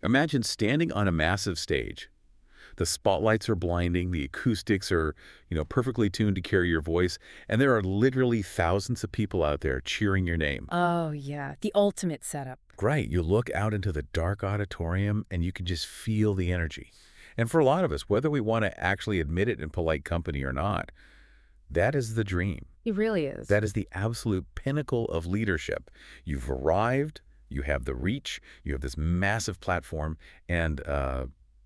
Imagine standing on a massive stage. The spotlights are blinding, the acoustics are, perfectly tuned to carry your voice, and there are literally thousands of people out there cheering your name. Oh, yeah, the ultimate setup. Right, you look out into the dark auditorium and you can just feel the energy. And for a lot of us, whether we want to actually admit it in polite company or not, that is the dream. It really is. That is the absolute pinnacle of leadership. You've arrived, you have the reach, you have this massive platform, and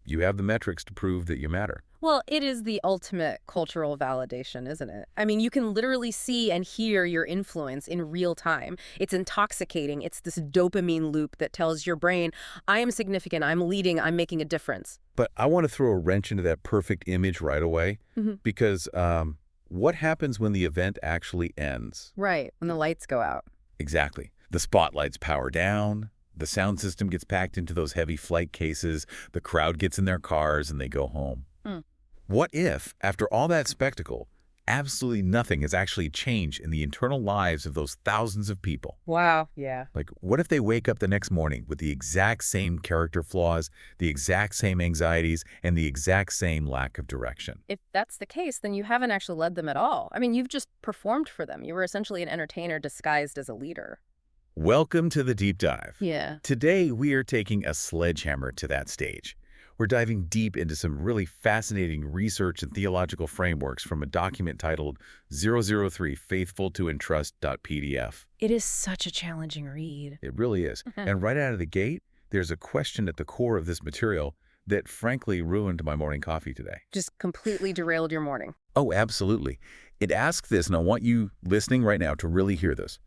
you have the metrics to prove that you matter. Well, it is the ultimate cultural validation, isn't it? I mean, you can literally see and hear your influence in real time. It's intoxicating. It's this dopamine loop that tells your brain, I am significant, I'm leading, I'm making a difference. But I want to throw a wrench into that perfect image right away, because what happens when the event actually ends? Right, when the lights go out. Exactly. The spotlights power down, the sound system gets packed into those heavy flight cases, the crowd gets in their cars, and they go home. What if, after all that spectacle, absolutely nothing has actually changed in the internal lives of those thousands of people? Wow, yeah. Like, what if they wake up the next morning with the exact same character flaws, the exact same anxieties, and the exact same lack of direction? If that's the case, then you haven't actually led them at all. I mean, you've just performed for them. You were essentially an entertainer disguised as a leader. Welcome to the deep dive. Yeah. Today, we are taking a sledgehammer to that stage. We're diving deep into some really fascinating research and theological frameworks from a document titled 003 Faithful to Entrust.pdf. It is such a challenging read. It really is. And right out of the gate, there's a question at the core of this material that frankly ruined my morning coffee today. Just completely derailed your morning. Oh, absolutely. It asks this, and I want you listening right now to really hear this.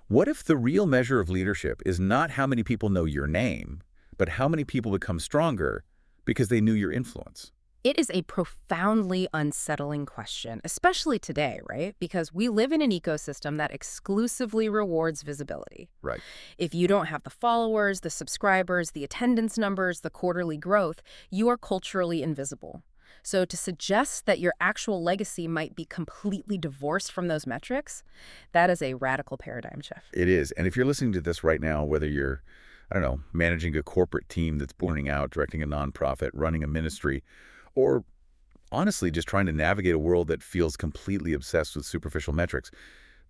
What if the real measure of leadership is not how many people know your name, but how many people become stronger because they knew your influence? It is a profoundly unsettling question, especially today, right? Because we live in an ecosystem that exclusively rewards visibility. Right. If you don't have the followers, the subscribers, the attendance numbers, the quarterly growth, you are culturally invisible. So to suggest that your actual legacy might be completely divorced from those metrics, that is a radical paradigm shift. It is. And if you're listening to this right now, whether you're, managing a corporate team that's burning out, directing a nonprofit, running a ministry, or honestly just trying to navigate a world that feels completely obsessed with superficial metrics,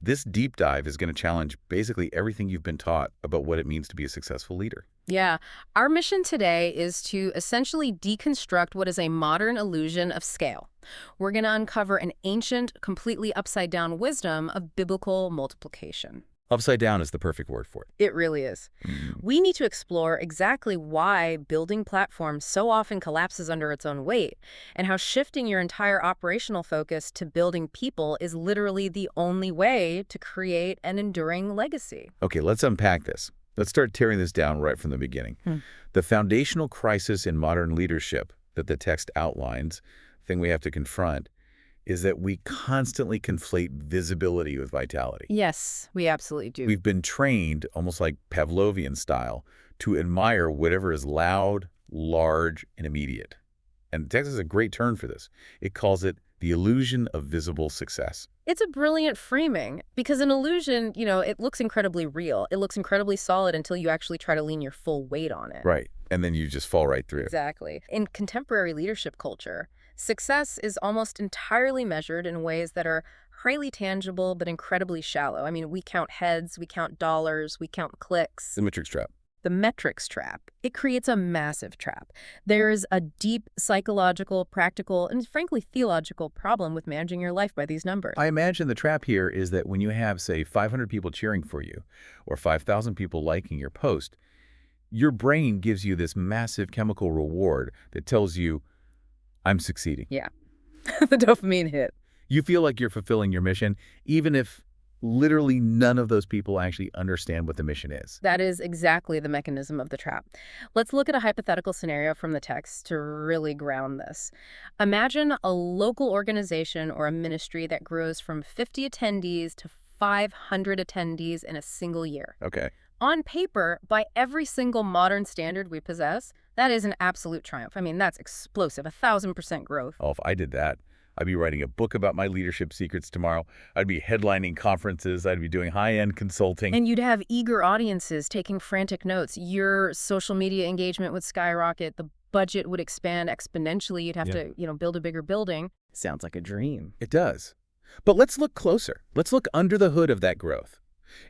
this deep dive is going to challenge basically everything you've been taught about what it means to be a successful leader. Yeah. Our mission today is to essentially deconstruct what is a modern illusion of scale. We're going to uncover an ancient, completely upside-down wisdom of biblical multiplication. Upside down is the perfect word for it. It really is. We need to explore exactly why building platforms so often collapses under its own weight, and how shifting your entire operational focus to building people is literally the only way to create an enduring legacy. Okay, let's unpack this. Let's start tearing this down right from the beginning. The foundational crisis in modern leadership that the text outlines, thing we have to confront, is that we constantly conflate visibility with vitality. Yes, we absolutely do. We've been trained, almost like Pavlovian style, to admire whatever is loud, large, and immediate. And the text has a great term for this. It calls it the illusion of visible success. It's a brilliant framing, because an illusion, it looks incredibly real. It looks incredibly solid until you actually try to lean your full weight on it. Right. And then you just fall right through. Exactly. In contemporary leadership culture, success is almost entirely measured in ways that are highly tangible but incredibly shallow. I mean, we count heads, we count dollars, we count clicks. The metrics trap. The metrics trap. It creates a massive trap. There is a deep psychological, practical, and frankly theological problem with managing your life by these numbers. I imagine the trap here is that when you have, say, 500 people cheering for you or 5,000 people liking your post, your brain gives you this massive chemical reward that tells you, I'm succeeding. Yeah. The dopamine hit. You feel like you're fulfilling your mission, even if literally none of those people actually understand what the mission is. That is exactly the mechanism of the trap. Let's look at a hypothetical scenario from the text to really ground this. Imagine a local organization or a ministry that grows from 50 attendees to 500 attendees in a single year. Okay. On paper, by every single modern standard we possess, that is an absolute triumph. I mean, that's explosive, 1,000% growth. Oh, if I did that, I'd be writing a book about my leadership secrets tomorrow. I'd be headlining conferences. I'd be doing high-end consulting. And you'd have eager audiences taking frantic notes. Your social media engagement would skyrocket. The budget would expand exponentially. You'd have Yeah. to, build a bigger building. Sounds like a dream. It does. But let's look closer. Let's look under the hood of that growth.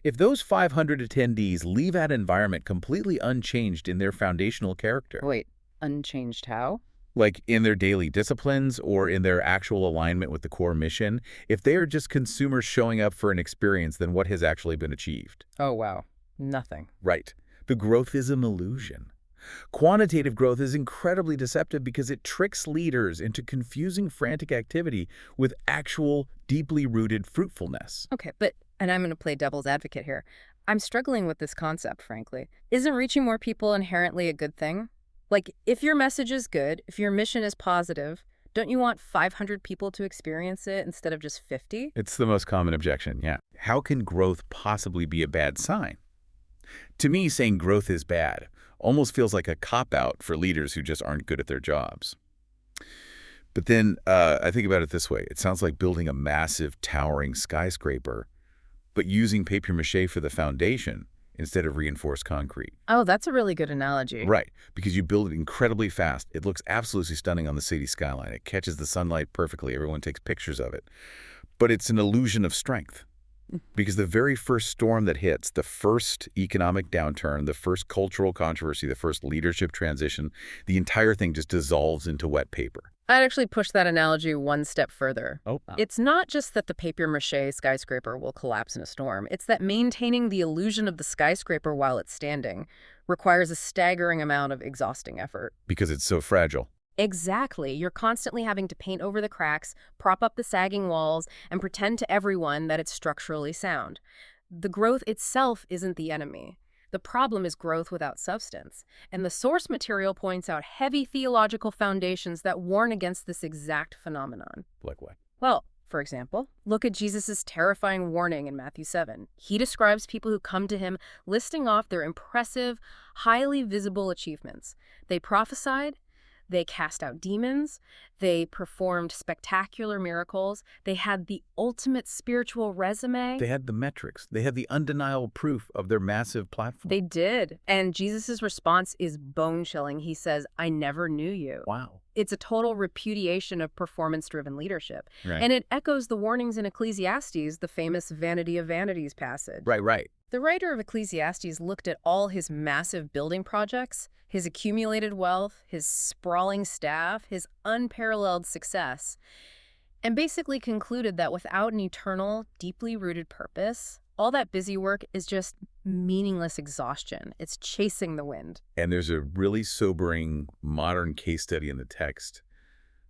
If those 500 attendees leave that environment completely unchanged in their foundational character, Wait, unchanged how? like in their daily disciplines or in their actual alignment with the core mission, if they are just consumers showing up for an experience, then what has actually been achieved? Oh, wow. Nothing. Right. The growth is an illusion. Quantitative growth is incredibly deceptive because it tricks leaders into confusing frantic activity with actual, deeply rooted fruitfulness. Okay, and I'm going to play devil's advocate here. I'm struggling with this concept, frankly. Isn't reaching more people inherently a good thing? Like, if your message is good, if your mission is positive, don't you want 500 people to experience it instead of just 50? It's the most common objection, yeah. How can growth possibly be a bad sign? To me, saying growth is bad almost feels like a cop-out for leaders who just aren't good at their jobs. But then I think about it this way. It sounds like building a massive, towering skyscraper, but using papier-mâché for the foundation instead of reinforced concrete. Oh, that's a really good analogy. Right, because you build it incredibly fast. It looks absolutely stunning on the city skyline. It catches the sunlight perfectly. Everyone takes pictures of it. But it's an illusion of strength. Because the very first storm that hits, the first economic downturn, the first cultural controversy, the first leadership transition, the entire thing just dissolves into wet paper. I'd actually push that analogy one step further. Oh. It's not just that the papier-mâché skyscraper will collapse in a storm. It's that maintaining the illusion of the skyscraper while it's standing requires a staggering amount of exhausting effort. Because it's so fragile. Exactly. You're constantly having to paint over the cracks, prop up the sagging walls, and pretend to everyone that it's structurally sound. The growth itself isn't the enemy. The problem is growth without substance. And the source material points out heavy theological foundations that warn against this exact phenomenon. Like what? Well, for example, look at Jesus' terrifying warning in Matthew 7. He describes people who come to him listing off their impressive, highly visible achievements. They prophesied, they cast out demons, they performed spectacular miracles, they had the ultimate spiritual resume. They had the metrics. They had the undeniable proof of their massive platform. They did. And Jesus' response is bone-chilling. He says, I never knew you. Wow. It's a total repudiation of performance-driven leadership. Right. And it echoes the warnings in Ecclesiastes, the famous vanity of vanities passage. Right. The writer of Ecclesiastes looked at all his massive building projects, his accumulated wealth, his sprawling staff, his unparalleled success, and basically concluded that without an eternal, deeply rooted purpose, all that busy work is just meaningless exhaustion. It's chasing the wind. And there's a really sobering modern case study in the text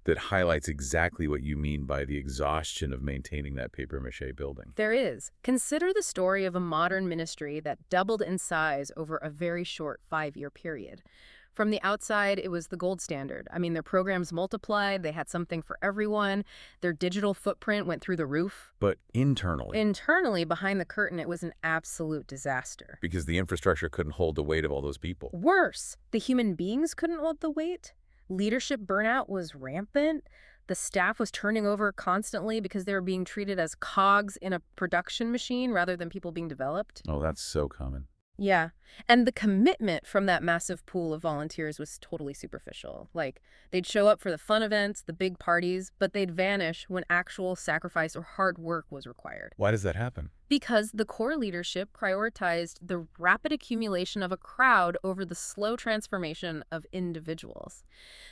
that highlights exactly what you mean by the exhaustion of maintaining that papier-mâché building. There is. Consider the story of a modern ministry that doubled in size over a very short 5-year period. From the outside, it was the gold standard. I mean, their programs multiplied, they had something for everyone, their digital footprint went through the roof. But internally, Internally, behind the curtain, it was an absolute disaster. because the infrastructure couldn't hold the weight of all those people. Worse, the human beings couldn't hold the weight. Leadership burnout was rampant. The staff was turning over constantly because they were being treated as cogs in a production machine rather than people being developed. Oh, that's so common. Yeah. And the commitment from that massive pool of volunteers was totally superficial. Like, they'd show up for the fun events, the big parties, but they'd vanish when actual sacrifice or hard work was required. Why does that happen? Because the core leadership prioritized the rapid accumulation of a crowd over the slow transformation of individuals.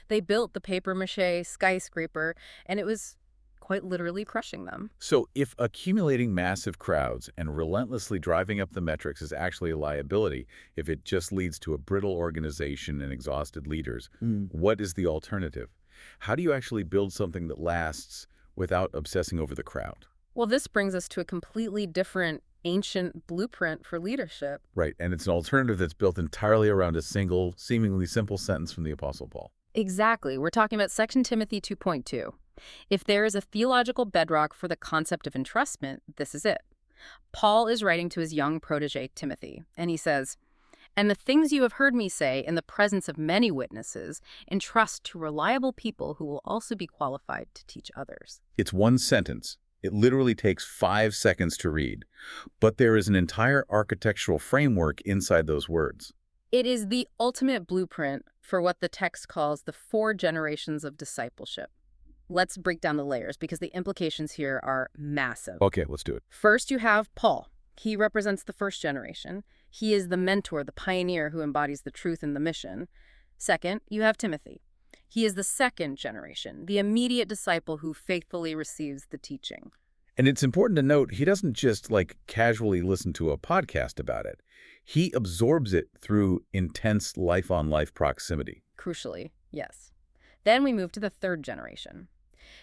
They built the papier-mâché skyscraper, and it was quite literally crushing them. So if accumulating massive crowds and relentlessly driving up the metrics is actually a liability, if it just leads to a brittle organization and exhausted leaders, what is the alternative? How do you actually build something that lasts without obsessing over the crowd? Well, this brings us to a completely different ancient blueprint for leadership. Right, and it's an alternative that's built entirely around a single, seemingly simple sentence from the Apostle Paul. Exactly. We're talking about 2 Timothy 2.2. If there is a theological bedrock for the concept of entrustment, this is it. Paul is writing to his young protege, Timothy, and he says, And the things you have heard me say in the presence of many witnesses, entrust to reliable people who will also be qualified to teach others. It's one sentence. It literally takes 5 seconds to read. But there is an entire architectural framework inside those words. It is the ultimate blueprint for what the text calls the 4 generations of discipleship. Let's break down the layers because the implications here are massive. Okay, let's do it. First, you have Paul. He represents the 1st generation. He is the mentor, the pioneer who embodies the truth and the mission. Second, you have Timothy. He is the 2nd generation, the immediate disciple who faithfully receives the teaching. And it's important to note, he doesn't just casually listen to a podcast about it. He absorbs it through intense life-on-life proximity. Crucially, yes. Then we move to the 3rd generation.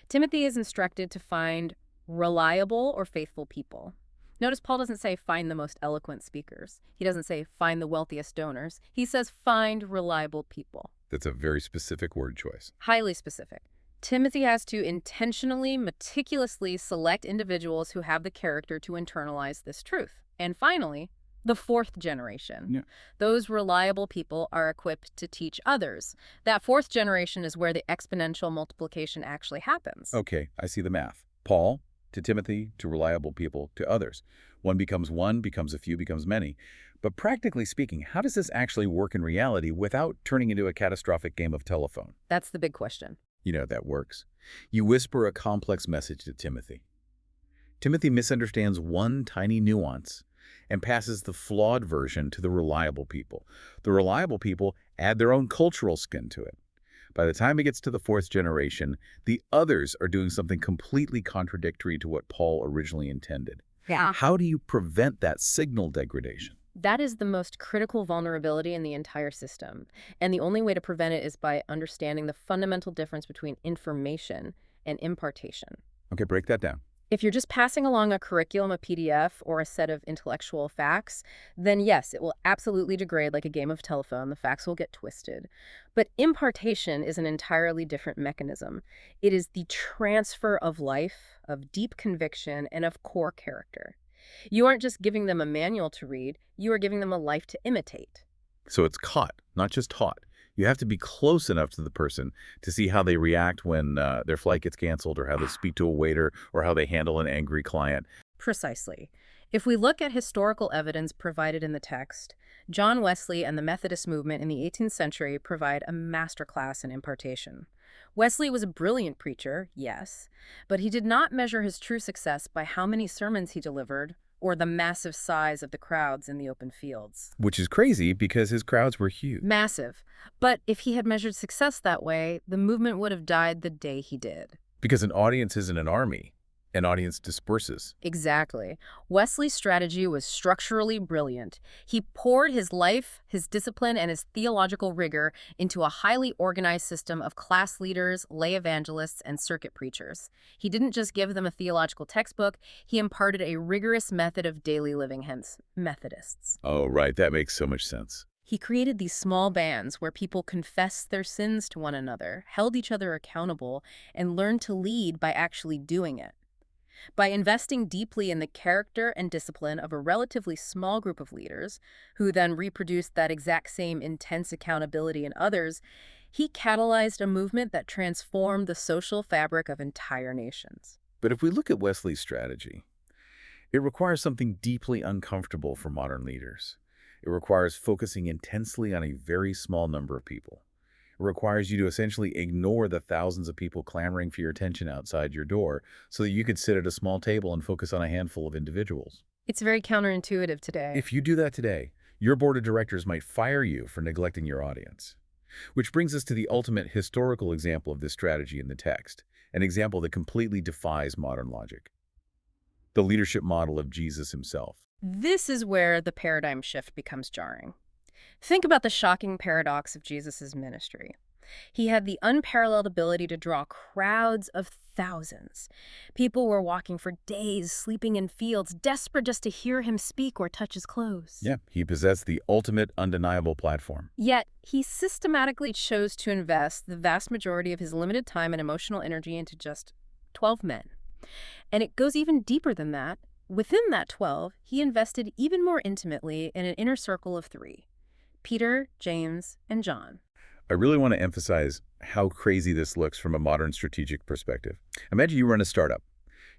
Timothy is instructed to find reliable or faithful people. Notice Paul doesn't say find the most eloquent speakers. He doesn't say find the wealthiest donors. He says find reliable people. That's a very specific word choice. Highly specific. Timothy has to intentionally, meticulously select individuals who have the character to internalize this truth. And finally, the 4th generation. Yeah. Those reliable people are equipped to teach others. That 4th generation is where the exponential multiplication actually happens. Okay, I see the math. Paul, to Timothy, to reliable people, to others. One, becomes a few, becomes many. But practically speaking, how does this actually work in reality without turning into a catastrophic game of telephone? That's the big question. You know how that works. You whisper a complex message to Timothy. Timothy misunderstands one tiny nuance and passes the flawed version to the reliable people. The reliable people add their own cultural skin to it. By the time it gets to the 4th generation, the others are doing something completely contradictory to what Paul originally intended. Yeah. How do you prevent that signal degradation? That is the most critical vulnerability in the entire system. And the only way to prevent it is by understanding the fundamental difference between information and impartation. Okay, break that down. If you're just passing along a curriculum, a PDF, or a set of intellectual facts, then yes, it will absolutely degrade like a game of telephone. The facts will get twisted. But impartation is an entirely different mechanism. It is the transfer of life, of deep conviction, and of core character. You aren't just giving them a manual to read, you are giving them a life to imitate. So it's caught, not just taught. You have to be close enough to the person to see how they react when their flight gets canceled, or how they speak to a waiter, or how they handle an angry client. Precisely. If we look at historical evidence provided in the text, John Wesley and the Methodist movement in the 18th century provide a masterclass in impartation. Wesley was a brilliant preacher, yes, but he did not measure his true success by how many sermons he delivered or the massive size of the crowds in the open fields. Which is crazy because his crowds were huge. Massive. But if he had measured success that way, the movement would have died the day he did. Because an audience isn't an army. An audience disperses. Exactly. Wesley's strategy was structurally brilliant. He poured his life, his discipline, and his theological rigor into a highly organized system of class leaders, lay evangelists, and circuit preachers. He didn't just give them a theological textbook, he imparted a rigorous method of daily living, hence Methodists. Oh, right. That makes so much sense. He created these small bands where people confessed their sins to one another, held each other accountable, and learned to lead by actually doing it. By investing deeply in the character and discipline of a relatively small group of leaders, who then reproduced that exact same intense accountability in others, he catalyzed a movement that transformed the social fabric of entire nations. But if we look at Wesley's strategy, it requires something deeply uncomfortable for modern leaders. It requires focusing intensely on a very small number of people. It requires you to essentially ignore the thousands of people clamoring for your attention outside your door so that you could sit at a small table and focus on a handful of individuals. It's very counterintuitive today. If you do that today, your board of directors might fire you for neglecting your audience. Which brings us to the ultimate historical example of this strategy in the text, an example that completely defies modern logic. The leadership model of Jesus himself. This is where the paradigm shift becomes jarring. Think about the shocking paradox of Jesus' ministry. He had the unparalleled ability to draw crowds of thousands. People were walking for days, sleeping in fields, desperate just to hear him speak or touch his clothes. Yeah, he possessed the ultimate undeniable platform. Yet, he systematically chose to invest the vast majority of his limited time and emotional energy into just 12 men. And it goes even deeper than that. Within that 12, he invested even more intimately in an inner circle of 3. Peter, James, and John. I really want to emphasize how crazy this looks from a modern strategic perspective. Imagine you run a startup.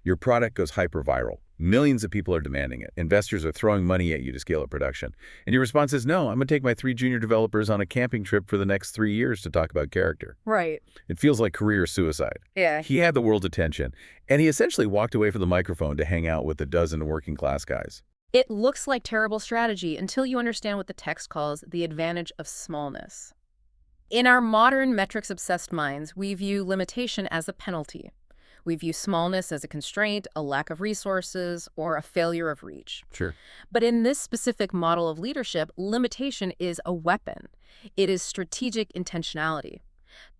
Your product goes hyper-viral. Millions of people are demanding it. Investors are throwing money at you to scale up production. And your response is, no, I'm going to take my 3 junior developers on a camping trip for the next 3 years to talk about character. Right. It feels like career suicide. Yeah. He had the world's attention, and he essentially walked away from the microphone to hang out with a dozen working-class guys. It looks like terrible strategy until you understand what the text calls the advantage of smallness. In our modern metrics-obsessed minds, we view limitation as a penalty. We view smallness as a constraint, a lack of resources, or a failure of reach. Sure. But in this specific model of leadership, limitation is a weapon. It is strategic intentionality.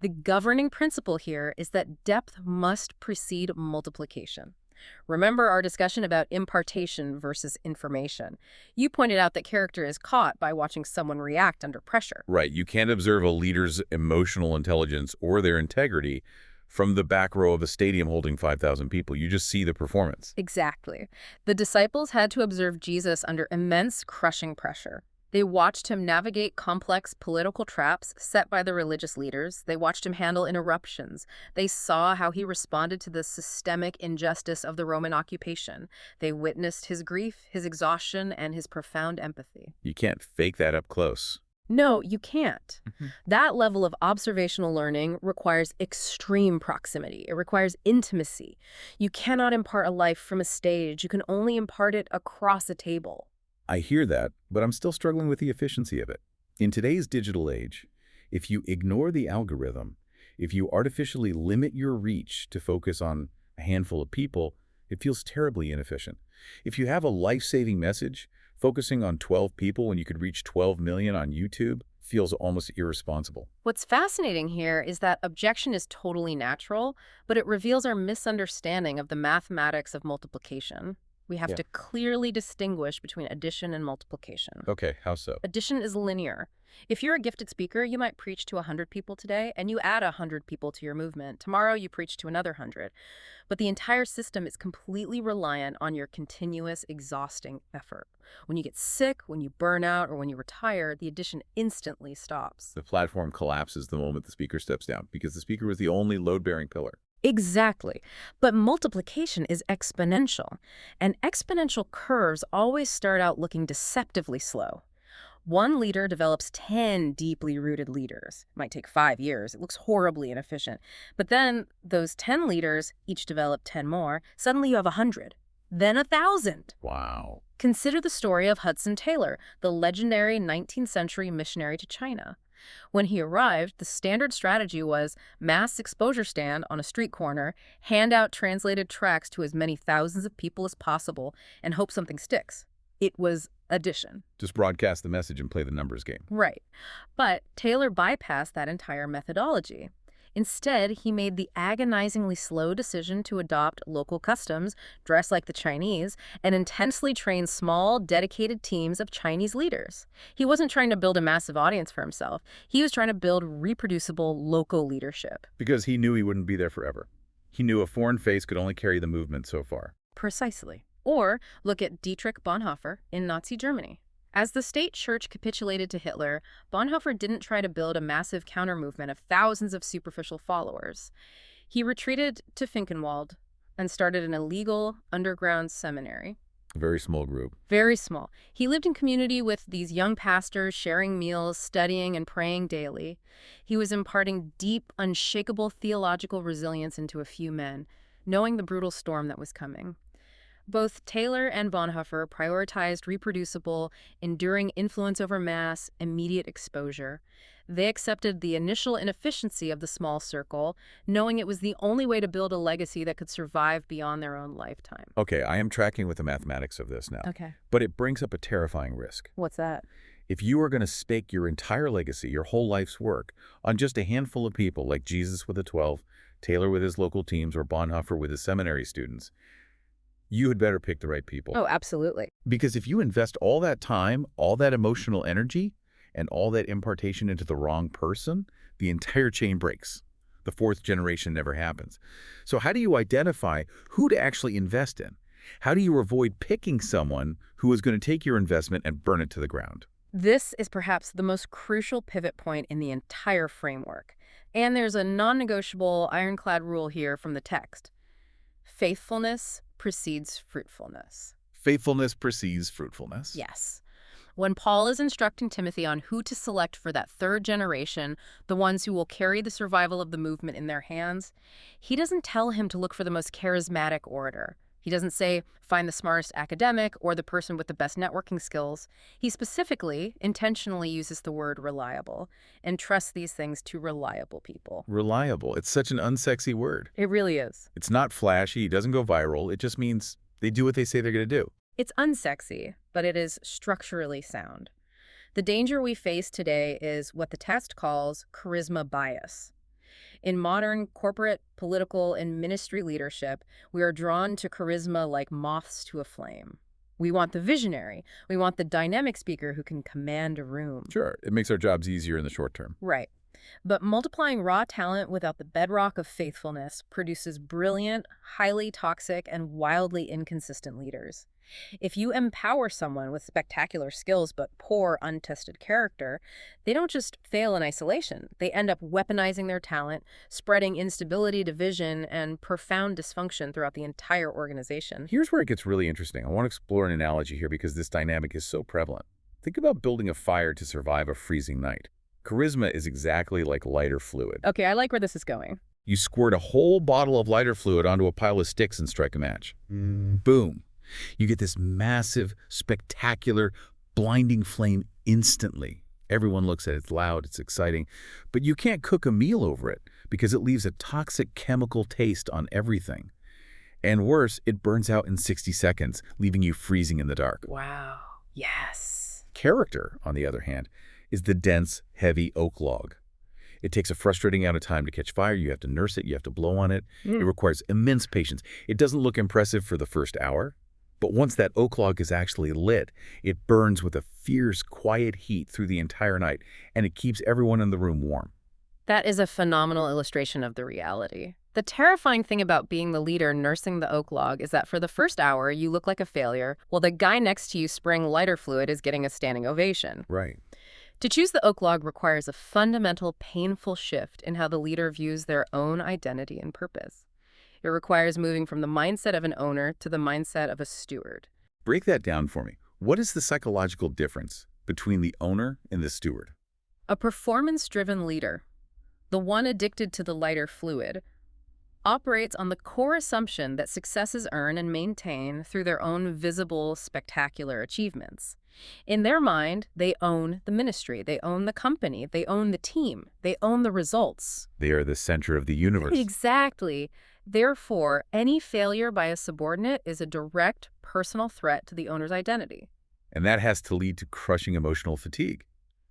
The governing principle here is that depth must precede multiplication. Remember our discussion about impartation versus information. You pointed out that character is caught by watching someone react under pressure. Right. You can't observe a leader's emotional intelligence or their integrity from the back row of a stadium holding 5,000 people. You just see the performance. Exactly. The disciples had to observe Jesus under immense, crushing pressure. They watched him navigate complex political traps set by the religious leaders. They watched him handle interruptions. They saw how he responded to the systemic injustice of the Roman occupation. They witnessed his grief, his exhaustion, and his profound empathy. You can't fake that up close. No, you can't. That level of observational learning requires extreme proximity. It requires intimacy. You cannot impart a life from a stage. You can only impart it across a table. I hear that, but I'm still struggling with the efficiency of it. In today's digital age, if you ignore the algorithm, if you artificially limit your reach to focus on a handful of people, it feels terribly inefficient. If you have a life-saving message, focusing on 12 people when you could reach 12 million on YouTube feels almost irresponsible. What's fascinating here is that objection is totally natural, but it reveals our misunderstanding of the mathematics of multiplication. We have to clearly distinguish between addition and multiplication. Okay, how so? Addition is linear. If you're a gifted speaker, you might preach to 100 people today, and you add 100 people to your movement. Tomorrow, you preach to another 100. But the entire system is completely reliant on your continuous, exhausting effort. When you get sick, when you burn out, or when you retire, the addition instantly stops. The platform collapses the moment the speaker steps down because the speaker was the only load-bearing pillar. Exactly. But multiplication is exponential, and exponential curves always start out looking deceptively slow. One leader develops 10 deeply rooted leaders. It might take 5 years. It looks horribly inefficient. But then those 10 leaders each develop 10 more. Suddenly you have 100, then 1,000. Wow. Consider the story of Hudson Taylor, the legendary 19th century missionary to China. When he arrived, the standard strategy was mass exposure stand on a street corner, hand out translated tracts to as many thousands of people as possible, and hope something sticks. It was addition. Just broadcast the message and play the numbers game. Right. But Taylor bypassed that entire methodology. Instead, he made the agonizingly slow decision to adopt local customs, dress like the Chinese, and intensely train small, dedicated teams of Chinese leaders. He wasn't trying to build a massive audience for himself. He was trying to build reproducible local leadership. Because he knew he wouldn't be there forever. He knew a foreign face could only carry the movement so far. Precisely. Or look at Dietrich Bonhoeffer in Nazi Germany. As the state church capitulated to Hitler, Bonhoeffer didn't try to build a massive counter-movement of thousands of superficial followers. He retreated to Finkenwald and started an illegal underground seminary. A very small group. Very small. He lived in community with these young pastors, sharing meals, studying, and praying daily. He was imparting deep, unshakable theological resilience into a few men, knowing the brutal storm that was coming. Both Taylor and Bonhoeffer prioritized reproducible, enduring influence over mass, immediate exposure. They accepted the initial inefficiency of the small circle, knowing it was the only way to build a legacy that could survive beyond their own lifetime. Okay, I am tracking with the mathematics of this now. Okay. But it brings up a terrifying risk. What's that? If you are going to stake your entire legacy, your whole life's work, on just a handful of people like Jesus with the 12, Taylor with his local teams, or Bonhoeffer with his seminary students, you had better pick the right people. Oh, absolutely. Because if you invest all that time, all that emotional energy, and all that impartation into the wrong person, the entire chain breaks. The fourth generation never happens. So how do you identify who to actually invest in? How do you avoid picking someone who is going to take your investment and burn it to the ground? This is perhaps the most crucial pivot point in the entire framework. And there's a non-negotiable ironclad rule here from the text. Faithfulness precedes fruitfulness. Faithfulness precedes fruitfulness. Yes. When Paul is instructing Timothy on who to select for that third generation, the ones who will carry the survival of the movement in their hands, he doesn't tell him to look for the most charismatic orator. He doesn't say, find the smartest academic or the person with the best networking skills. He specifically, intentionally uses the word reliable and trusts these things to reliable people. Reliable. It's such an unsexy word. It really is. It's not flashy. It doesn't go viral. It just means they do what they say they're going to do. It's unsexy, but it is structurally sound. The danger we face today is what the text calls charisma bias. In modern corporate, political, and ministry leadership, we are drawn to charisma like moths to a flame. We want the visionary. We want the dynamic speaker who can command a room. Sure, it makes our jobs easier in the short term. Right. But multiplying raw talent without the bedrock of faithfulness produces brilliant, highly toxic, and wildly inconsistent leaders. If you empower someone with spectacular skills but poor, untested character, they don't just fail in isolation. They end up weaponizing their talent, spreading instability, division, and profound dysfunction throughout the entire organization. Here's where it gets really interesting. I want to explore an analogy here because this dynamic is so prevalent. Think about building a fire to survive a freezing night. Charisma is exactly like lighter fluid. Okay, I like where this is going. You squirt a whole bottle of lighter fluid onto a pile of sticks and strike a match. Boom. You get this massive, spectacular, blinding flame instantly. Everyone looks at it, it's loud, it's exciting, but you can't cook a meal over it because it leaves a toxic chemical taste on everything. And worse, it burns out in 60 seconds, leaving you freezing in the dark. Wow. Yes. Character, on the other hand, is the dense, heavy oak log. It takes a frustrating amount of time to catch fire. You have to nurse it. You have to blow on it. It requires immense patience. It doesn't look impressive for the first hour, but once that oak log is actually lit, it burns with a fierce, quiet heat through the entire night, and it keeps everyone in the room warm. That is a phenomenal illustration of the reality. The terrifying thing about being the leader nursing the oak log is that for the first hour, you look like a failure, while the guy next to you spraying lighter fluid is getting a standing ovation. Right. To choose the oak log requires a fundamental, painful shift in how the leader views their own identity and purpose. It requires moving from the mindset of an owner to the mindset of a steward. Break that down for me. What is the psychological difference between the owner and the steward? A performance-driven leader, the one addicted to the lighter fluid, operates on the core assumption that success is earned and maintained through their own visible, spectacular achievements. In their mind, they own the ministry, they own the company, they own the team, they own the results. They are the center of the universe. Exactly. Therefore, any failure by a subordinate is a direct personal threat to the owner's identity. And that has to lead to crushing emotional fatigue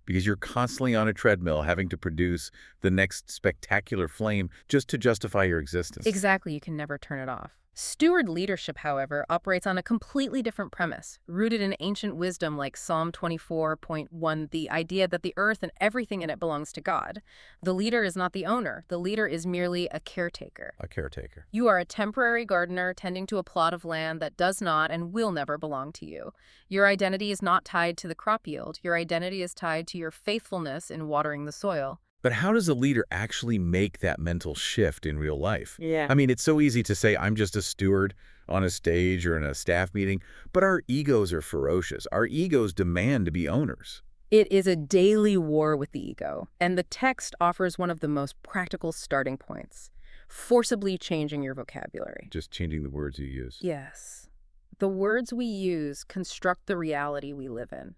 because you're constantly on a treadmill having to produce the next spectacular flame just to justify your existence. Exactly, you can never turn it off. Steward leadership, however, operates on a completely different premise, rooted in ancient wisdom like Psalm 24.1, the idea that the earth and everything in it belongs to God. The leader is not the owner. The leader is merely a caretaker. A caretaker. You are a temporary gardener tending to a plot of land that does not and will never belong to you. Your identity is not tied to the crop yield. Your identity is tied to your faithfulness in watering the soil. But how does a leader actually make that mental shift in real life? Yeah. I mean, it's so easy to say, I'm just a steward on a stage or in a staff meeting, but our egos are ferocious. Our egos demand to be owners. It is a daily war with the ego, and the text offers one of the most practical starting points, forcibly changing your vocabulary. Just changing the words you use. Yes. The words we use construct the reality we live in.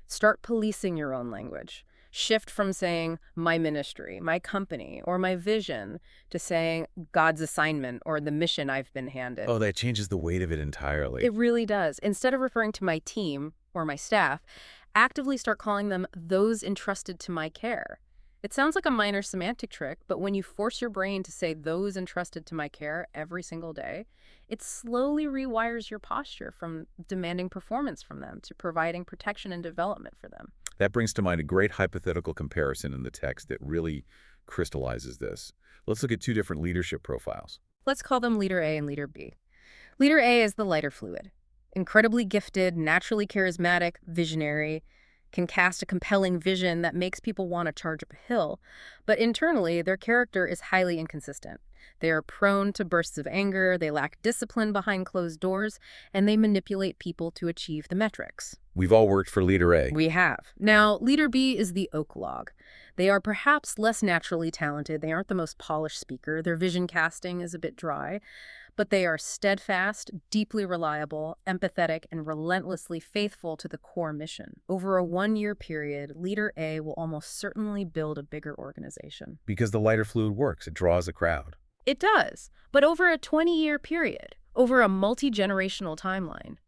Start policing your own language. Shift from saying, my ministry, my company, or my vision, to saying, God's assignment, or the mission I've been handed. Oh, that changes the weight of it entirely. It really does. Instead of referring to my team or my staff, actively start calling them those entrusted to my care. It sounds like a minor semantic trick, but when you force your brain to say those entrusted to my care every single day, it slowly rewires your posture from demanding performance from them to providing protection and development for them. That brings to mind a great hypothetical comparison in the text that really crystallizes this. Let's look at two different leadership profiles. Let's call them Leader A and Leader B. Leader A is the lighter fluid. Incredibly gifted, naturally charismatic, visionary. can cast a compelling vision that makes people want to charge up a hill, but internally, their character is highly inconsistent. They are prone to bursts of anger, they lack discipline behind closed doors, and they manipulate people to achieve the metrics. We've all worked for Leader A. We have. Now, Leader B is the oak log. They are perhaps less naturally talented. They aren't the most polished speaker. Their vision casting is a bit dry, but they are steadfast, deeply reliable, empathetic, and relentlessly faithful to the core mission. Over a 1-year period, Leader A will almost certainly build a bigger organization. Because the lighter fluid works. It draws a crowd. It does, but over a 20-year period, over a multi-generational timeline.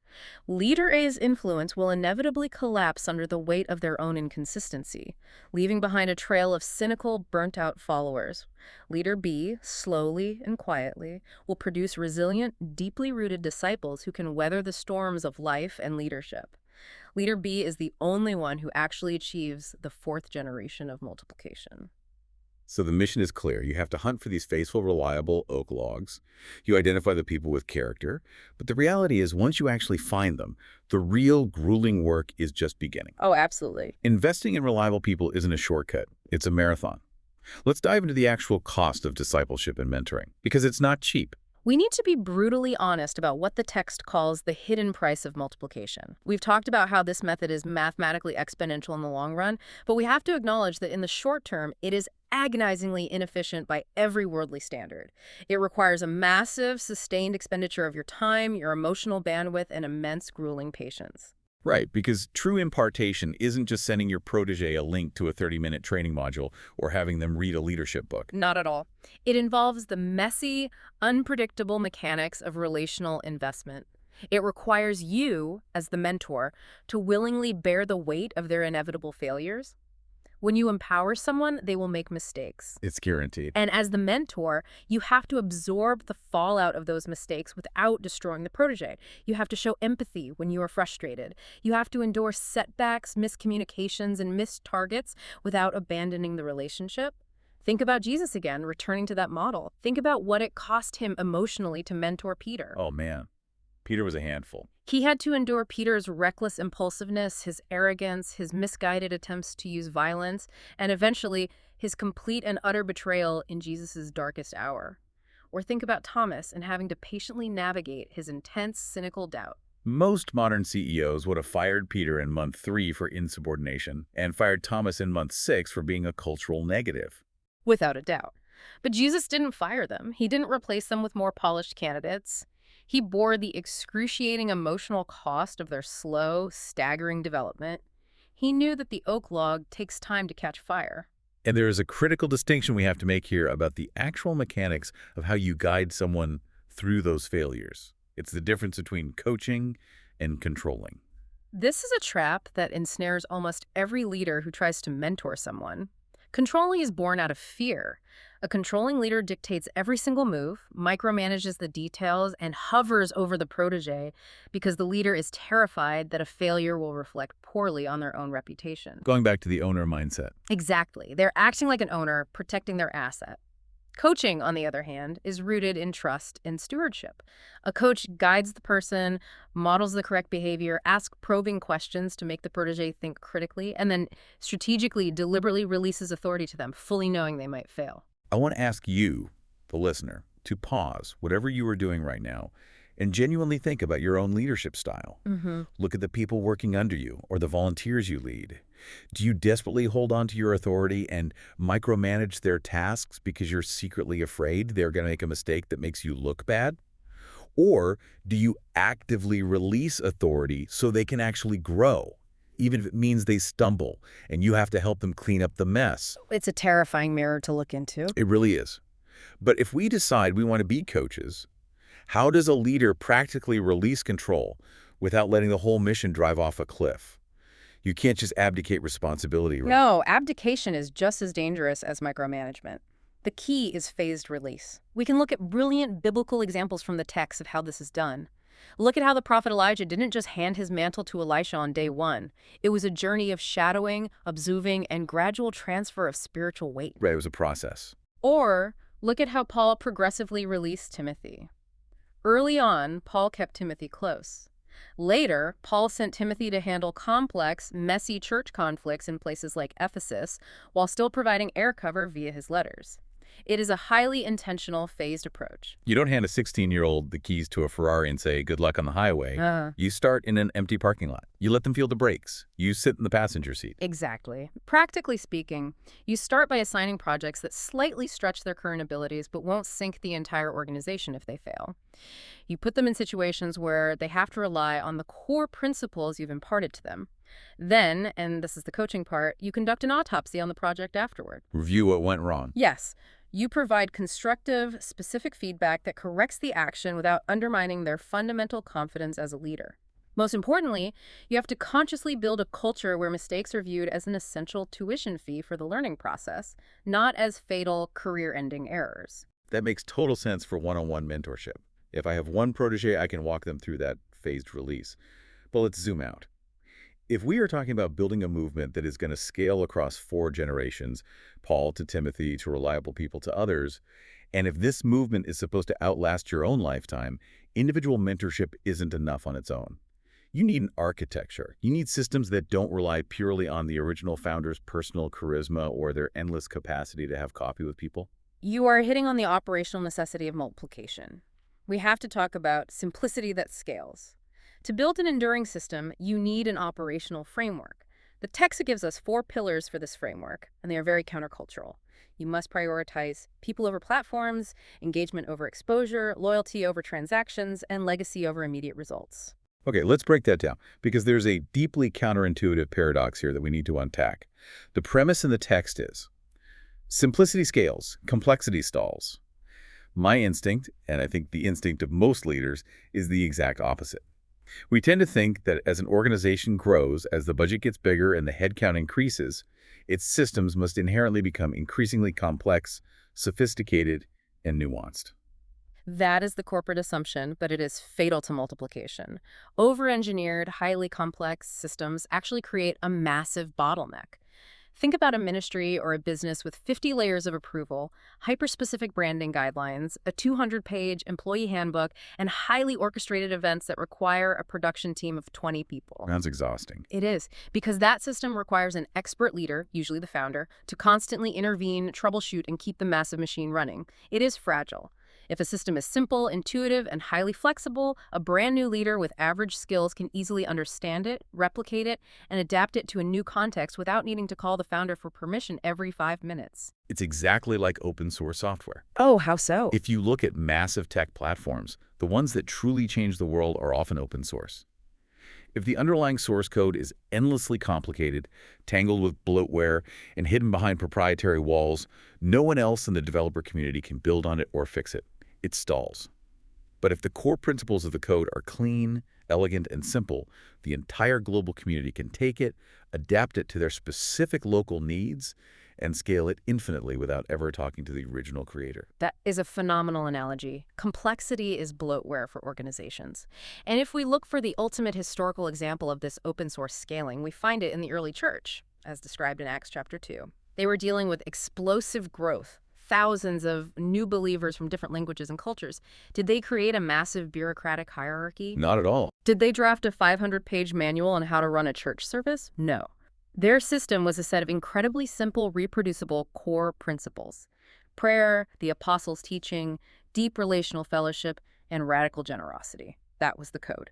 Leader A's influence will inevitably collapse under the weight of their own inconsistency, leaving behind a trail of cynical, burnt-out followers. Leader B, slowly and quietly, will produce resilient, deeply rooted disciples who can weather the storms of life and leadership. Leader B is the only one who actually achieves the 4th generation of multiplication. So the mission is clear. You have to hunt for these faithful, reliable oak logs. You identify the people with character. But the reality is, once you actually find them, the real grueling work is just beginning. Oh, absolutely. Investing in reliable people isn't a shortcut. It's a marathon. Let's dive into the actual cost of discipleship and mentoring, because it's not cheap. We need to be brutally honest about what the text calls the hidden price of multiplication. We've talked about how this method is mathematically exponential in the long run, but we have to acknowledge that in the short term, it is agonizingly inefficient by every worldly standard. It requires a massive, sustained expenditure of your time, your emotional bandwidth, and immense, grueling patience. Right, because true impartation isn't just sending your protege a link to a 30-minute training module or having them read a leadership book. Not at all. It involves the messy, unpredictable mechanics of relational investment. It requires you, as the mentor, to willingly bear the weight of their inevitable failures. When you empower someone, they will make mistakes. It's guaranteed. And as the mentor, you have to absorb the fallout of those mistakes without destroying the protege. You have to show empathy when you are frustrated. You have to endure setbacks, miscommunications, and missed targets without abandoning the relationship. Think about Jesus again, returning to that model. Think about what it cost him emotionally to mentor Peter. Oh, man. Peter was a handful. He had to endure Peter's reckless impulsiveness, his arrogance, his misguided attempts to use violence, and eventually his complete and utter betrayal in Jesus' darkest hour. Or think about Thomas and having to patiently navigate his intense, cynical doubt. Most modern CEOs would have fired Peter in month 3 for insubordination and fired Thomas in month 6 for being a cultural negative. Without a doubt. But Jesus didn't fire them. He didn't replace them with more polished candidates. He bore the excruciating emotional cost of their slow, staggering development. He knew that the oak log takes time to catch fire. And there is a critical distinction we have to make here about the actual mechanics of how you guide someone through those failures. It's the difference between coaching and controlling. This is a trap that ensnares almost every leader who tries to mentor someone. Controlling is born out of fear. A controlling leader dictates every single move, micromanages the details, and hovers over the protege because the leader is terrified that a failure will reflect poorly on their own reputation. Going back to the owner mindset. Exactly. They're acting like an owner, protecting their asset. Coaching, on the other hand, is rooted in trust and stewardship. A coach guides the person, models the correct behavior, asks probing questions to make the protege think critically, and then strategically, deliberately releases authority to them, fully knowing they might fail. I want to ask you, the listener, to pause whatever you are doing right now and genuinely think about your own leadership style. Look at the people working under you or the volunteers you lead. Do you desperately hold on to your authority and micromanage their tasks because you're secretly afraid they're going to make a mistake that makes you look bad? Or do you actively release authority so they can actually grow, even if it means they stumble and you have to help them clean up the mess? It's a terrifying mirror to look into. It really is. But if we decide we want to be coaches, how does a leader practically release control without letting the whole mission drive off a cliff? You can't just abdicate responsibility, right? No, abdication is just as dangerous as micromanagement. The key is phased release. We can look at brilliant biblical examples from the text of how this is done. Look at how the prophet Elijah didn't just hand his mantle to Elisha on day one. It was a journey of shadowing, observing, and gradual transfer of spiritual weight. Right, it was a process. Or look at how Paul progressively released Timothy. Early on, Paul kept Timothy close. Later, Paul sent Timothy to handle complex, messy church conflicts in places like Ephesus, while still providing air cover via his letters. It is a highly intentional, phased approach. You don't hand a 16-year-old the keys to a Ferrari and say, good luck on the highway. You start in an empty parking lot. You let them feel the brakes. You sit in the passenger seat. Exactly. Practically speaking, you start by assigning projects that slightly stretch their current abilities but won't sink the entire organization if they fail. You put them in situations where they have to rely on the core principles you've imparted to them. Then, and this is the coaching part, you conduct an autopsy on the project afterward. Review what went wrong. Yes, you provide constructive, specific feedback that corrects the action without undermining their fundamental confidence as a leader. Most importantly, you have to consciously build a culture where mistakes are viewed as an essential tuition fee for the learning process, not as fatal, career-ending errors. That makes total sense for one-on-one mentorship. If I have one protege, I can walk them through that phased release. But let's zoom out. If we are talking about building a movement that is going to scale across 4 generations, Paul to Timothy to reliable people to others, and if this movement is supposed to outlast your own lifetime, individual mentorship isn't enough on its own. You need an architecture. You need systems that don't rely purely on the original founder's personal charisma or their endless capacity to have coffee with people. You are hitting on the operational necessity of multiplication. We have to talk about simplicity that scales. To build an enduring system, you need an operational framework. The text gives us 4 pillars for this framework, and they are very countercultural. You must prioritize people over platforms, engagement over exposure, loyalty over transactions, and legacy over immediate results. Okay, let's break that down, because there's a deeply counterintuitive paradox here that we need to unpack. The premise in the text is, simplicity scales, complexity stalls. My instinct, and I think the instinct of most leaders, is the exact opposite. We tend to think that as an organization grows, as the budget gets bigger and the headcount increases, its systems must inherently become increasingly complex, sophisticated, and nuanced. That is the corporate assumption, but it is fatal to multiplication. Over-engineered, highly complex systems actually create a massive bottleneck. Think about a ministry or a business with 50 layers of approval, hyper-specific branding guidelines, a 200-page employee handbook, and highly orchestrated events that require a production team of 20 people. Sounds exhausting. It is, because that system requires an expert leader, usually the founder, to constantly intervene, troubleshoot, and keep the massive machine running. It is fragile. If a system is simple, intuitive, and highly flexible, a brand new leader with average skills can easily understand it, replicate it, and adapt it to a new context without needing to call the founder for permission every 5 minutes. It's exactly like open source software. Oh, how so? If you look at massive tech platforms, the ones that truly change the world are often open source. If the underlying source code is endlessly complicated, tangled with bloatware, and hidden behind proprietary walls, no one else in the developer community can build on it or fix it. It stalls. But if the core principles of the code are clean, elegant, and simple, the entire global community can take it, adapt it to their specific local needs, and scale it infinitely without ever talking to the original creator. That is a phenomenal analogy. Complexity is bloatware for organizations. And if we look for the ultimate historical example of this open source scaling, we find it in the early church, as described in Acts chapter 2. They were dealing with explosive growth, thousands of new believers from different languages and cultures. Did they create a massive bureaucratic hierarchy? Not at all. Did they draft a 500-page manual on how to run a church service? No. Their system was a set of incredibly simple, reproducible core principles: prayer, the apostles' teaching, deep relational fellowship, and radical generosity. That was the code.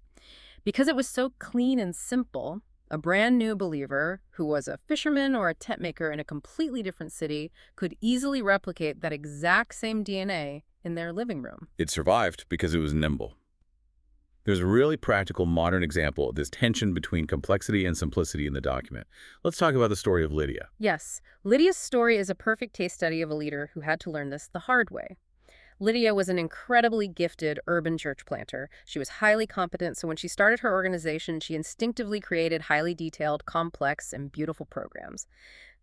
Because it was so clean and simple, a brand new believer who was a fisherman or a tent maker in a completely different city could easily replicate that exact same DNA in their living room. It survived because it was nimble. There's a really practical modern example of this tension between complexity and simplicity in the document. Let's talk about the story of Lydia. Yes, Lydia's story is a perfect case study of a leader who had to learn this the hard way. Lydia was an incredibly gifted urban church planter. She was highly competent, so when she started her organization, she instinctively created highly detailed, complex, and beautiful programs.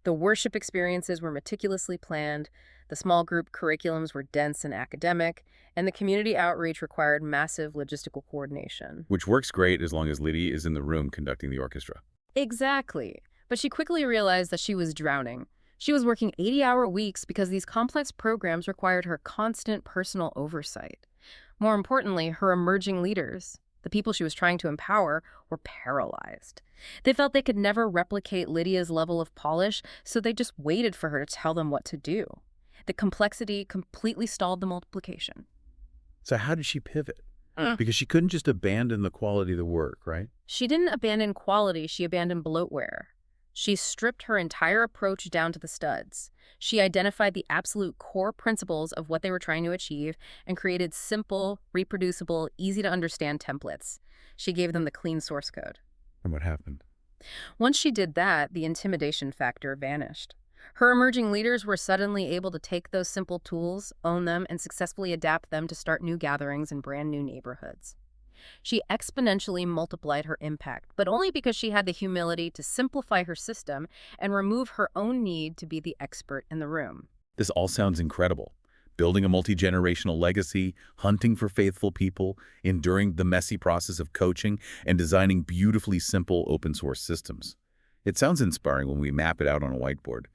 The worship experiences were meticulously planned, the small group curriculums were dense and academic, and the community outreach required massive logistical coordination. Which works great as long as Lydia is in the room conducting the orchestra. Exactly. But she quickly realized that she was drowning. She was working 80-hour weeks because these complex programs required her constant personal oversight. More importantly, her emerging leaders, The people she was trying to empower were paralyzed. They felt they could never replicate Lydia's level of polish, so they just waited for her to tell them what to do. The complexity completely stalled the multiplication. So how did she pivot? Mm. Because she couldn't just abandon the quality of the work, right? She didn't abandon quality, she abandoned bloatware. She stripped her entire approach down to the studs. She identified the absolute core principles of what they were trying to achieve and created simple, reproducible, easy to understand templates. She gave them the clean source code. And what happened? Once she did that, the intimidation factor vanished. Her emerging leaders were suddenly able to take those simple tools, own them, and successfully adapt them to start new gatherings in brand new neighborhoods. She exponentially multiplied her impact, but only because she had the humility to simplify her system and remove her own need to be the expert in the room. This all sounds incredible. Building a multi-generational legacy, hunting for faithful people, enduring the messy process of coaching, and designing beautifully simple open-source systems. It sounds inspiring when we map it out on a whiteboard.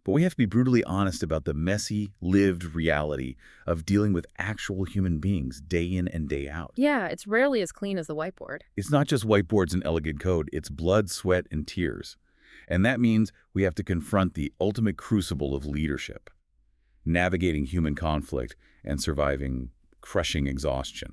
But we have to be brutally honest about the messy, lived reality of dealing with actual human beings day in and day out. Yeah, it's rarely as clean as the whiteboard. It's not just whiteboards and elegant code, it's blood, sweat, and tears. And that means we have to confront the ultimate crucible of leadership, navigating human conflict and surviving crushing exhaustion.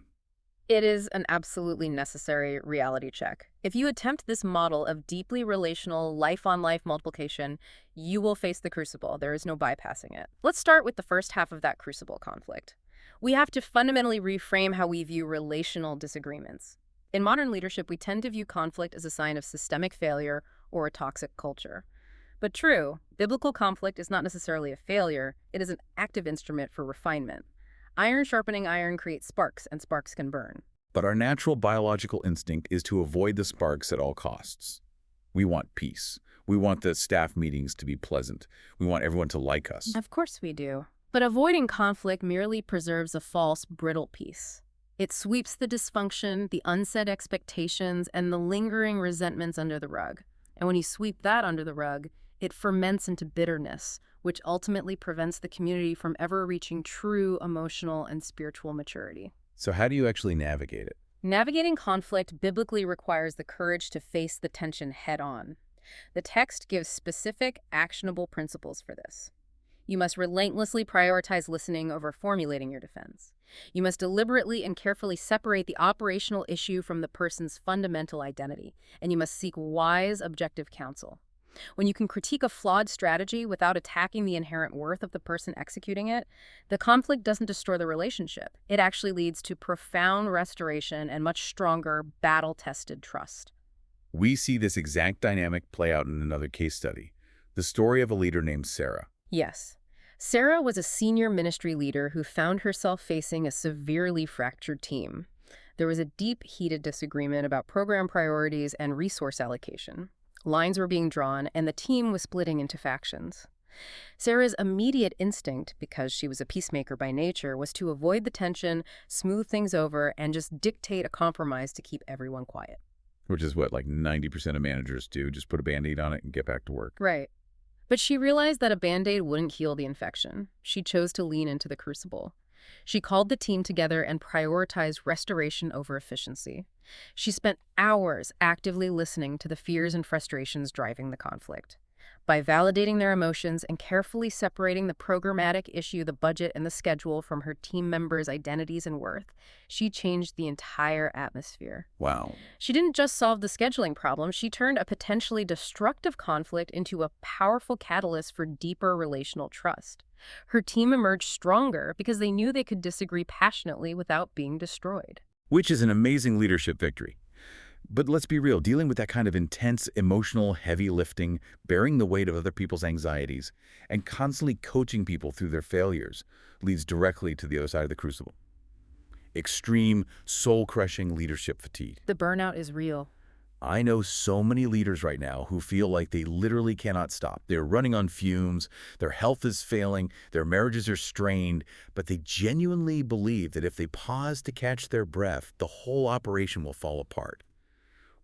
It is an absolutely necessary reality check. If you attempt this model of deeply relational, life-on-life multiplication, you will face the crucible. There is no bypassing it. Let's start with the first half of that crucible conflict. We have to fundamentally reframe how we view relational disagreements. In modern leadership, we tend to view conflict as a sign of systemic failure or a toxic culture. But true, biblical conflict is not necessarily a failure. It is an active instrument for refinement. Iron sharpening iron creates sparks, and sparks can burn. But our natural biological instinct is to avoid the sparks at all costs. We want peace. We want the staff meetings to be pleasant. We want everyone to like us. Of course we do. But avoiding conflict merely preserves a false, brittle peace. It sweeps the dysfunction, the unsaid expectations, and the lingering resentments under the rug. And when you sweep that under the rug, it ferments into bitterness, which ultimately prevents the community from ever reaching true emotional and spiritual maturity. So how do you actually navigate it? Navigating conflict biblically requires the courage to face the tension head-on. The text gives specific, actionable principles for this. You must relentlessly prioritize listening over formulating your defense. You must deliberately and carefully separate the operational issue from the person's fundamental identity, and you must seek wise, objective counsel. When you can critique a flawed strategy without attacking the inherent worth of the person executing it, the conflict doesn't destroy the relationship. It actually leads to profound restoration and much stronger, battle-tested trust. We see this exact dynamic play out in another case study, the story of a leader named Sarah. Yes. Sarah was a senior ministry leader who found herself facing a severely fractured team. There was a deep, heated disagreement about program priorities and resource allocation. Lines were being drawn, and the team was splitting into factions. Sarah's immediate instinct, because she was a peacemaker by nature, was to avoid the tension, smooth things over, and just dictate a compromise to keep everyone quiet. Which is what like 90% of managers do, just put a Band-Aid on it and get back to work. Right. But she realized that a Band-Aid wouldn't heal the infection. She chose to lean into the crucible. She called the team together and prioritized restoration over efficiency. She spent hours actively listening to the fears and frustrations driving the conflict. By validating their emotions and carefully separating the programmatic issue, the budget, and the schedule from her team members' identities and worth, she changed the entire atmosphere. Wow. She didn't just solve the scheduling problem, she turned a potentially destructive conflict into a powerful catalyst for deeper relational trust. Her team emerged stronger because they knew they could disagree passionately without being destroyed. Which is an amazing leadership victory. But let's be real, dealing with that kind of intense, emotional, heavy lifting, bearing the weight of other people's anxieties, and constantly coaching people through their failures leads directly to the other side of the crucible. Extreme, soul-crushing leadership fatigue. The burnout is real. I know so many leaders right now who feel like they literally cannot stop. They're running on fumes, their health is failing, their marriages are strained, but they genuinely believe that if they pause to catch their breath, the whole operation will fall apart.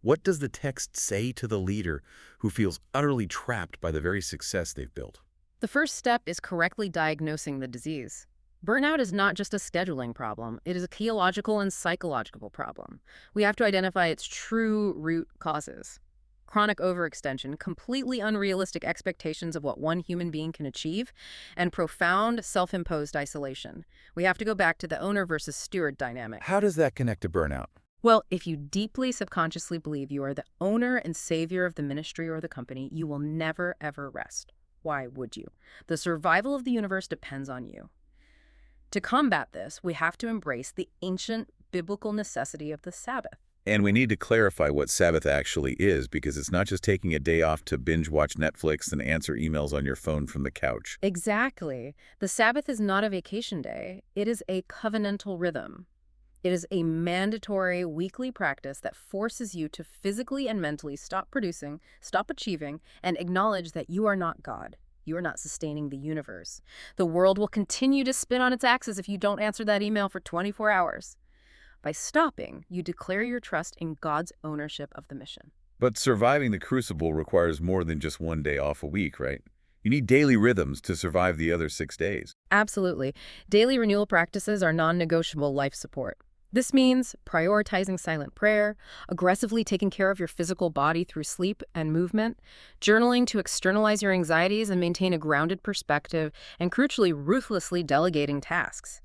What does the text say to the leader who feels utterly trapped by the very success they've built? The first step is correctly diagnosing the disease. Burnout is not just a scheduling problem, it is a theological and psychological problem. We have to identify its true root causes. Chronic overextension, completely unrealistic expectations of what one human being can achieve, and profound self-imposed isolation. We have to go back to the owner versus steward dynamic. How does that connect to burnout? Well, if you deeply subconsciously believe you are the owner and savior of the ministry or the company, you will never, ever rest. Why would you? The survival of the universe depends on you. To combat this, we have to embrace the ancient biblical necessity of the Sabbath. And we need to clarify what Sabbath actually is, because it's not just taking a day off to binge watch Netflix and answer emails on your phone from the couch. Exactly. The Sabbath is not a vacation day. It is a covenantal rhythm. It is a mandatory weekly practice that forces you to physically and mentally stop producing, stop achieving, and acknowledge that you are not God. You are not sustaining the universe. The world will continue to spin on its axis if you don't answer that email for 24 hours. By stopping, you declare your trust in God's ownership of the mission. But surviving the crucible requires more than just one day off a week, right? You need daily rhythms to survive the other 6 days. Absolutely. Daily renewal practices are non-negotiable life support. This means prioritizing silent prayer, aggressively taking care of your physical body through sleep and movement, journaling to externalize your anxieties and maintain a grounded perspective, and crucially, ruthlessly delegating tasks.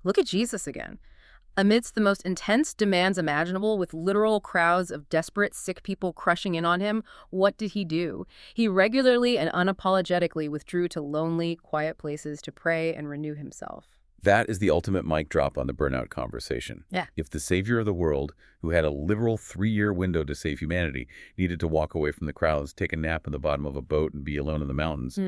Look at Jesus again. Amidst the most intense demands imaginable, with literal crowds of desperate, sick people crushing in on him, what did he do? He regularly and unapologetically withdrew to lonely, quiet places to pray and renew himself. That is the ultimate mic drop on the burnout conversation. Yeah. If the savior of the world, who had a literal 3-year window to save humanity, needed to walk away from the crowds, take a nap in the bottom of a boat, and be alone in the mountains,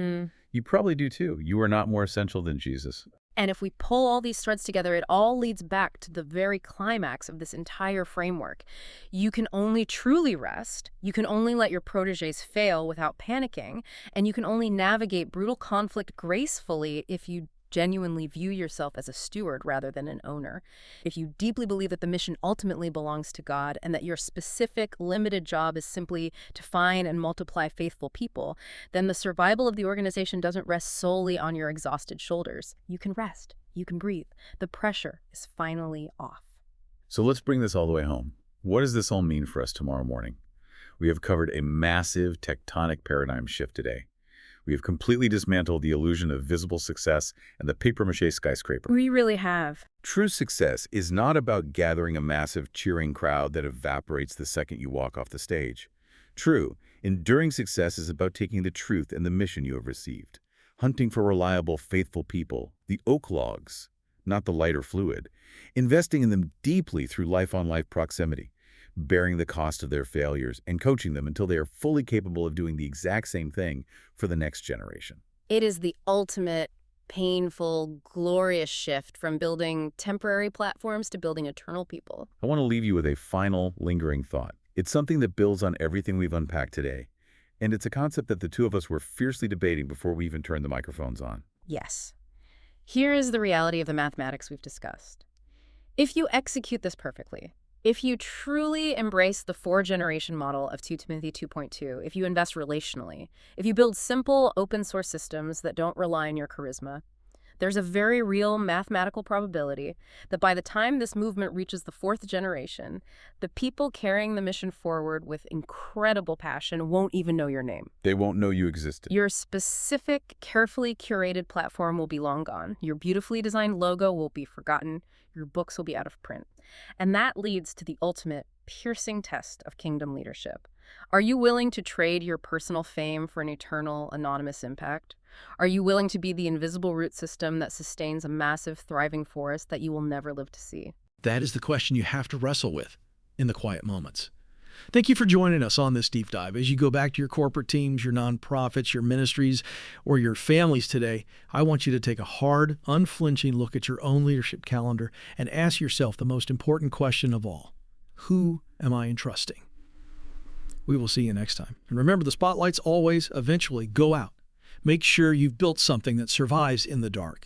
you probably do too. You are not more essential than Jesus. And if we pull all these threads together, it all leads back to the very climax of this entire framework. You can only truly rest, you can only let your proteges fail without panicking, and you can only navigate brutal conflict gracefully if you genuinely view yourself as a steward rather than an owner. If you deeply believe that the mission ultimately belongs to God and that your specific, limited job is simply to find and multiply faithful people, then the survival of the organization doesn't rest solely on your exhausted shoulders. You can rest. You can breathe. The pressure is finally off. So let's bring this all the way home. What does this all mean for us tomorrow morning? We have covered a massive tectonic paradigm shift today. We have completely dismantled the illusion of visible success and the papier-mâché skyscraper. We really have. True success is not about gathering a massive cheering crowd that evaporates the second you walk off the stage. True, enduring success is about taking the truth and the mission you have received, hunting for reliable, faithful people, the oak logs, not the lighter fluid, investing in them deeply through life-on-life proximity, bearing the cost of their failures, and coaching them until they are fully capable of doing the exact same thing for the next generation. It is the ultimate, painful, glorious shift from building temporary platforms to building eternal people. I want to leave you with a final, lingering thought. It's something that builds on everything we've unpacked today, and it's a concept that the two of us were fiercely debating before we even turned the microphones on. Yes. Here is the reality of the mathematics we've discussed. If you execute this perfectly, if you truly embrace the 4-generation model of 2 Timothy 2.2, if you invest relationally, if you build simple open source systems that don't rely on your charisma, there's a very real mathematical probability that by the time this movement reaches the 4th generation, the people carrying the mission forward with incredible passion won't even know your name. They won't know you existed. Your specific, carefully curated platform will be long gone. Your beautifully designed logo will be forgotten. Your books will be out of print. And that leads to the ultimate piercing test of kingdom leadership. Are you willing to trade your personal fame for an eternal, anonymous impact? Are you willing to be the invisible root system that sustains a massive, thriving forest that you will never live to see? That is the question you have to wrestle with in the quiet moments. Thank you for joining us on this deep dive. As you go back to your corporate teams, your nonprofits, your ministries, or your families today, I want you to take a hard, unflinching look at your own leadership calendar and ask yourself the most important question of all. Who am I entrusting? We will see you next time. And remember, the spotlights always eventually go out. Make sure you've built something that survives in the dark.